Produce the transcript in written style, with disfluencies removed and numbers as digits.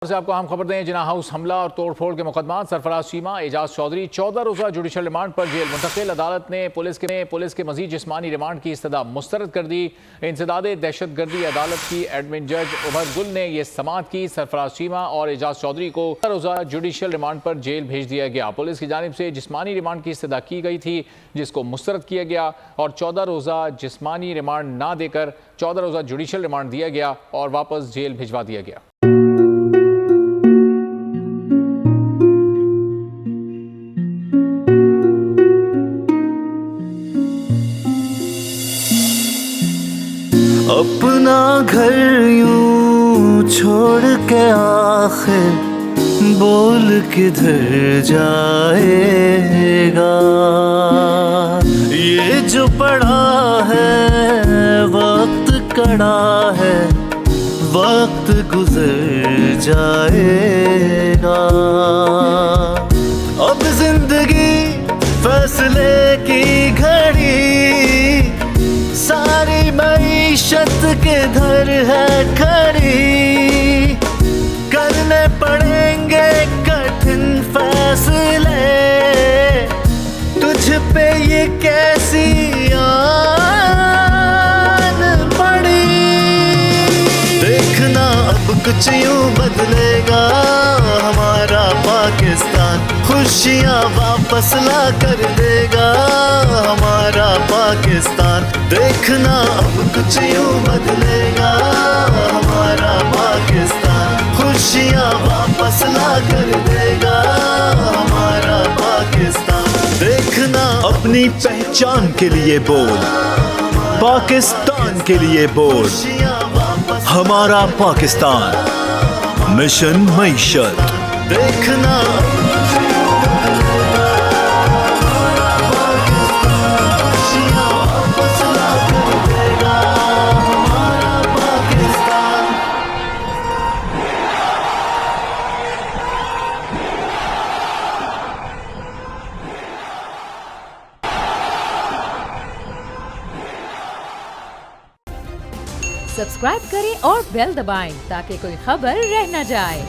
से आपको अहम खबर दें। जिना हाउस हमला और तोड़फोड़ के मुकदमा सरफराज चीमा, एजाज चौधरी 14 रोजा जुडिशल रिमांड पर जेल मुंतकिल। अदालत ने पुलिस के मजीद जिस्मानी रिमांड की इस्तदा मुस्तरद कर दी। इंसदादे दहशत गर्दी अदालत की एडमिन जज उमर गुल ने यह समाअत की। सरफराज चीमा और एजाज चौधरी को 14 रोजा जुडिशल रिमांड पर जेल भेज दिया गया। पुलिस की जानिब से जिस्मानी रिमांड की इस्तदा की गई थी, जिसको मुस्तरद किया गया और 14 रोजा जिस्मानी रिमांड ना देकर 14 रोजा जुडिशल रिमांड दिया गया और वापस जेल भिजवा दिया गया। अपना घर यूं छोड़ के आखिर बोल किधर जाएगा। ये जो पड़ा है वक्त कड़ा है, वक्त गुजर जाएगा। अब जिंदगी फैसले की घड़ी, सारी मईशत के धर है खड़ी। करने पड़ेंगे कठिन फैसले, तुझ पे ये कैसी आन पड़ी। देखना अब कुछ यूं बदलेगा हमारा पाकिस्तान, खुशियाँ वापस ला कर देगा हमारा पाकिस्तान। देखना अब कुछ यूं बदलेगा हमारा पाकिस्तान, खुशियाँ वापस ला कर देगा हमारा पाकिस्तान। देखना अपनी पहचान के लिए बोल, पाकिस्तान के लिए बोल, हमारा पाकिस्तान मिशन मईशत। देखना सब्सक्राइब करें और बेल दबाएं ताकि कोई खबर रह न जाए।